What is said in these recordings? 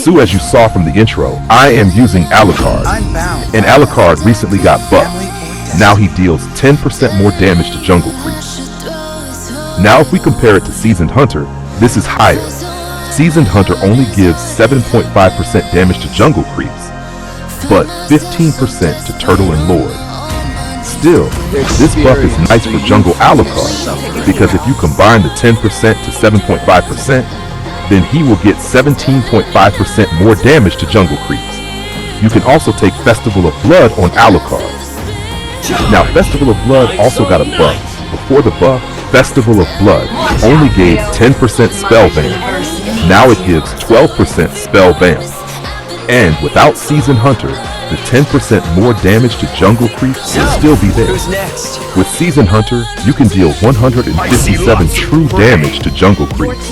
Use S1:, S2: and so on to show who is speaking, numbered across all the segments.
S1: So as you saw from the intro, I am using Alucard, and Alucard recently got buffed. Now he deals 10% more damage to jungle creeps. Now if we compare it to Seasoned Hunter, this is higher. Seasoned Hunter only gives 7.5% damage to jungle creeps, but 15% to Turtle and Lord. Still, this buff is nice for jungle Alucard, because if you combine the 10% to 7.5%, then he will get 17.5% more damage to jungle creeps. You can also take Festival of Blood on Alucard. Now Festival of Blood also got a buff. Before the buff, Festival of Blood only gave 10% spell vamp. Now it gives 12% spell vamp. And without Seasoned Hunter, the 10% more damage to jungle creeps will still be there. With Seasoned Hunter, you can deal 157 true damage to jungle creeps.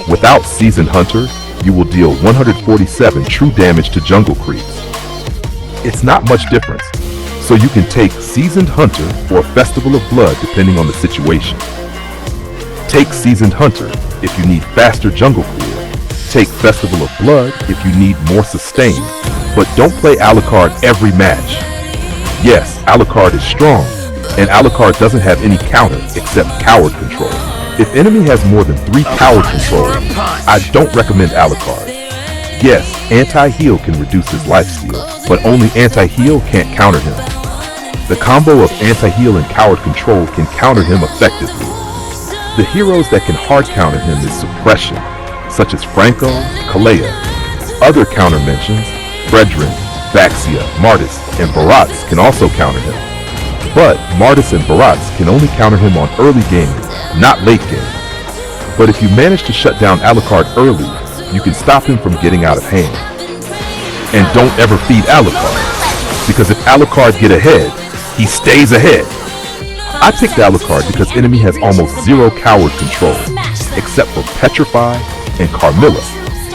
S1: Without Seasoned Hunter, you will deal 147 true damage to jungle creeps. It's not much difference, so you can take Seasoned Hunter or Festival of Blood depending on the situation. Take Seasoned Hunter if you need faster jungle clear. Take Festival of Blood if you need more sustain, but don't play Alucard every match. Yes, Alucard is strong, and Alucard doesn't have any counter except coward control. If enemy has more than 3 coward control, I don't recommend Alucard. Yes, anti-heal can reduce his lifesteal, but only anti-heal can't counter him. The combo of anti-heal and coward control can counter him effectively. The heroes that can hard counter him is Suppression, such as Franco, Kalea. Other counter mentions, Fredrin, Baxia, Martis, and Barats can also counter him. But Martis and Barats can only counter him on early game, not late game. But if you manage to shut down Alucard early, you can stop him from getting out of hand. And don't ever feed Alucard, because if Alucard get ahead, he stays ahead. I picked Alucard because enemy has almost 0 coward control, except for Petrify and Carmilla.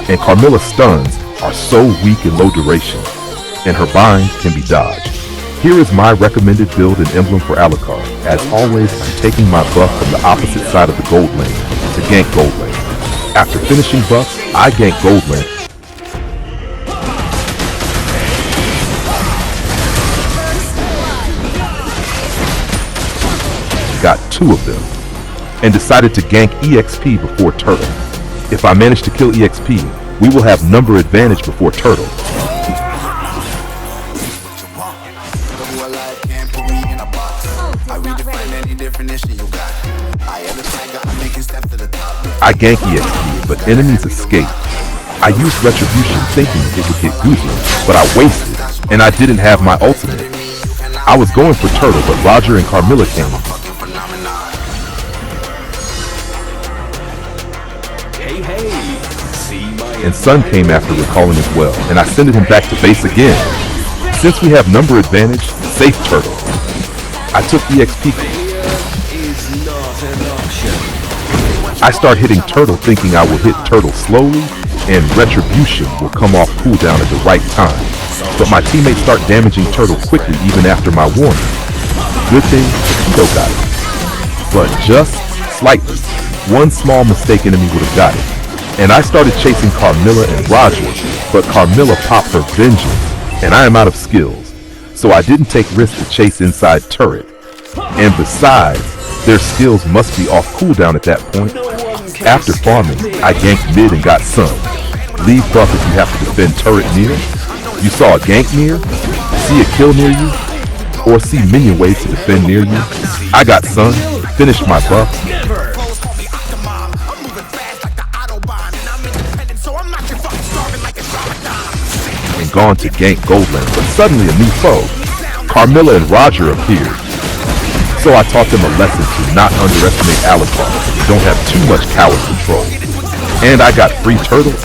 S1: And Carmilla's stuns are so weak and low duration, and her bind can be dodged. Here is my recommended build and emblem for Alucard. As always, I'm taking my buff from the opposite side of the gold lane to gank gold lane. After finishing buffs, I gank gold lane. Got 2 of them, and decided to gank EXP before Turtle. If I manage to kill EXP, we will have number advantage before Turtle. I gank EXP, but enemies escape. I used Retribution thinking it would get Guzi, but I wasted, and I didn't have my ultimate. I was going for Turtle, but Roger and Carmilla came. And Sun came after recalling as well, and I sent him back to base again. Since we have number advantage, safe Turtle. I took EXP. I start hitting Turtle thinking I will hit Turtle slowly, and Retribution will come off cooldown at the right time. But my teammates start damaging Turtle quickly even after my warning. Good thing, Tito got it. But just slightly. One small mistake enemy would have got it. And I started chasing Carmilla and Roger, but Carmilla popped her vengeance, and I am out of skills. So I didn't take risks to chase inside turret. And besides, their skills must be off cooldown at that point. After farming, I ganked mid and got Sun. Leave buff if you have to defend turret near. You saw a gank near, see a kill near you, or see minion waves to defend near you. I got Sun, finished my buff, and gone to gank Goldland, but suddenly a new foe. Carmilla and Roger appeared. So I taught them a lesson to not underestimate Alucard. Don't have too much coward control. And I got free Turtle.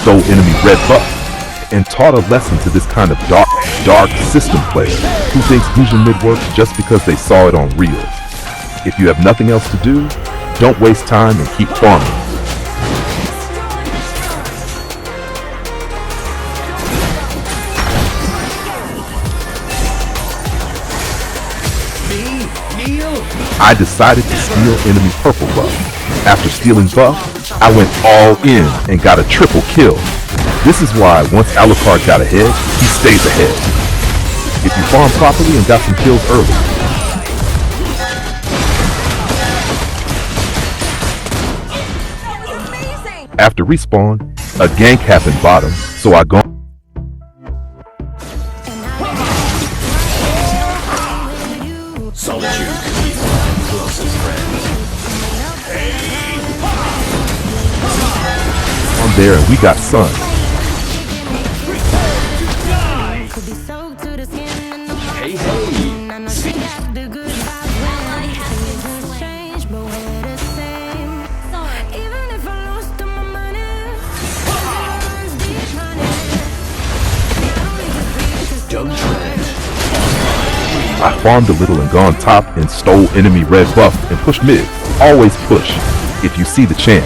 S1: Stole enemy red buff, and taught a lesson to this kind of dark system player who thinks fusion mid works just because they saw it on reels. If you have nothing else to do, don't waste time and keep farming. I decided to steal enemy purple buff. After stealing buff, I went all in and got a triple kill. This is why once Alucard got ahead, he stays ahead. If you farm properly and got some kills early. After respawn, a gank happened bottom, so I go.
S2: Solitude, closest friend.
S1: On there, and we got Sun.
S2: Hey,
S1: I farmed a little and gone top and stole enemy red buff and pushed mid. Always push, if you see the chance.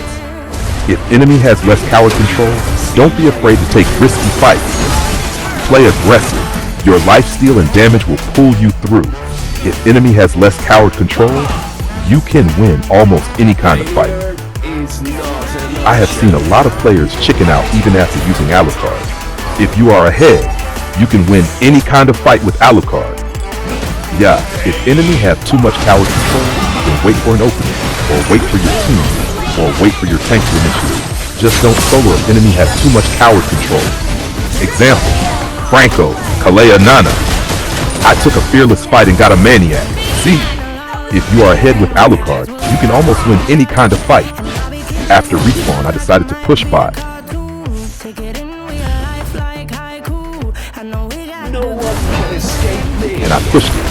S1: If enemy has less coward control, don't be afraid to take risky fights. Play aggressive. Your lifesteal and damage will pull you through. If enemy has less coward control, you can win almost any kind of fight. I have seen a lot of players chicken out even after using Alucard. If you are ahead, you can win any kind of fight with Alucard. Yeah, if enemy have too much coward control, then wait for an opening, or wait for your team, or wait for your tank to initiate. Just don't solo if enemy has too much coward control. Example, Franco, Kalea Nana. I took a fearless fight and got a maniac. See, if you are ahead with Alucard, you can almost win any kind of fight. After respawn, I decided to push bot.
S2: no one can escape me.
S1: And I pushed it.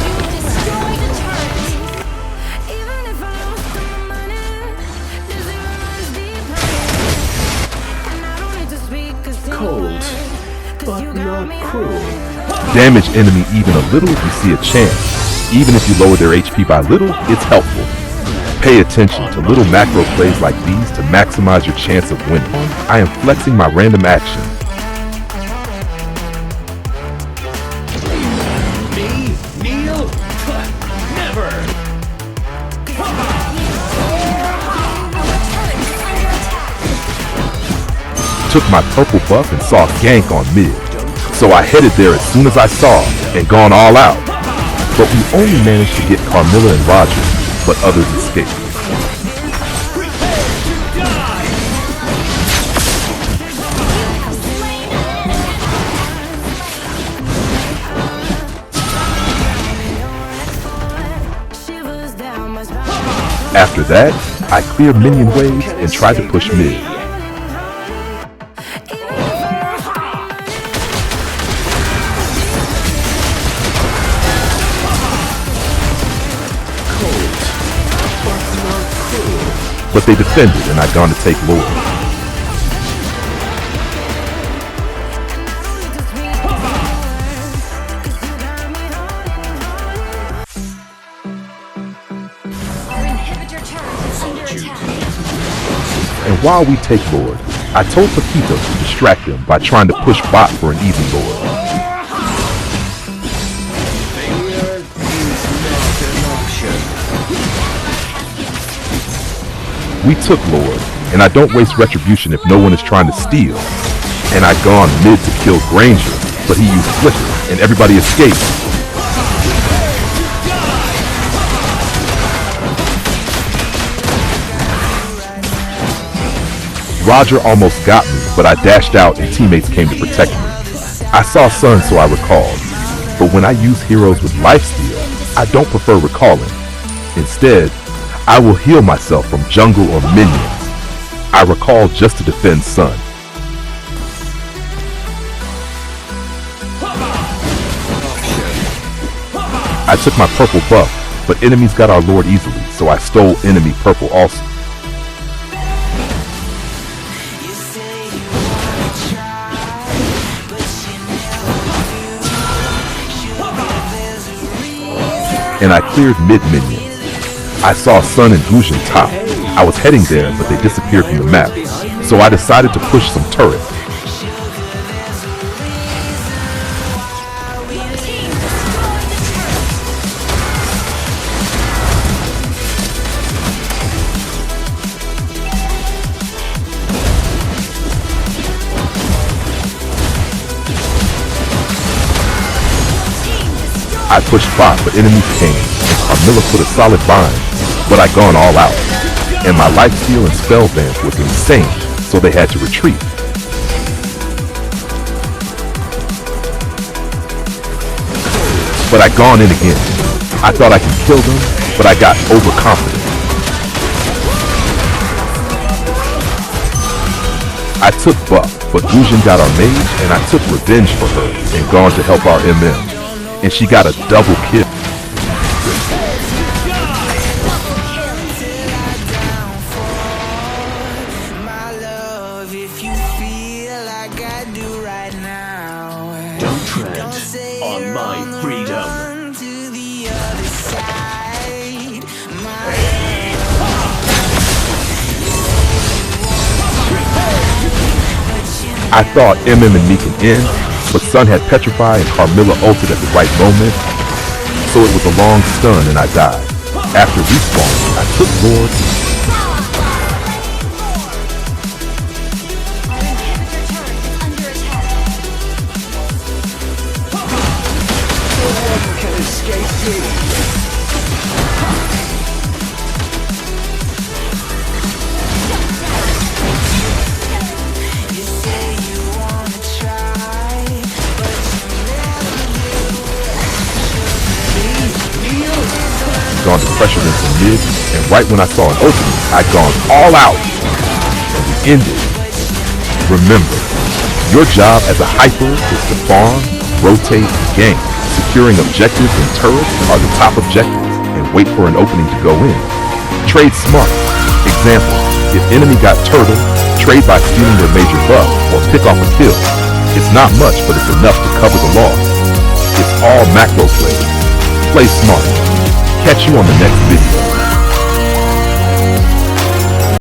S2: Cold, but not cruel.
S1: Damage enemy even a little if you see a chance. Even if you lower their HP by little, it's helpful. Pay attention to little macro plays like these to maximize your chance of winning. I am flexing my random action.
S2: Me? Kneel? Never!
S1: Took my purple buff and saw gank on mid. So I headed there as soon as I saw and gone all out. But we only managed to get Carmilla and Roger, but others escaped. After that, I cleared minion waves and tried to push mid. But they defended and I'd gone to take Lord. And while we take Lord, I told Paquito to distract him by trying to push bot for an easy Lord.
S2: Failure is not an option.
S1: We took Lord, and I don't waste retribution if no one is trying to steal. And I'd gone mid to kill Granger, but he used Flicker, and everybody escaped. Roger almost got me, but I dashed out and teammates came to protect me. I saw Sun, so I recalled. But when I use heroes with lifesteal, I don't prefer recalling. Instead, I will heal myself from jungle or minions. I recall just to defend Sun. I took my purple buff, but enemies got our Lord easily, so I stole enemy purple also. And I cleared mid minions. I saw Sun and Gusion top. I was heading there, but they disappeared from the map, so I decided to push some turret. I pushed bot, but enemies came, and Carmilla put a solid bind, but I gone all out. And my life steal and spell vamp was insane, so they had to retreat. But I gone in again. I thought I could kill them, but I got overconfident. I took buff, but Guzhin got our mage, and I took revenge for her and gone to help our MM. And she got a double kill.
S2: Don't tread on my freedom.
S1: I thought MM and me can end, but Sun had Petrify and Carmilla ulted at the right moment, so it was a long stun and I died. After respawning, I took Lord.
S2: No one can escape me.
S1: Gone to pressure them from mid, and right when I saw an opening, I'd gone all out. And we ended. Remember, your job as a hyper is to farm, rotate, and gank. Securing objectives and turrets are the top objectives, and wait for an opening to go in. Trade smart. Example, if enemy got turtle, trade by stealing their major buff, or pick off a kill. It's not much, but it's enough to cover the loss. It's all macro play. Play smart. Catch you on the next video.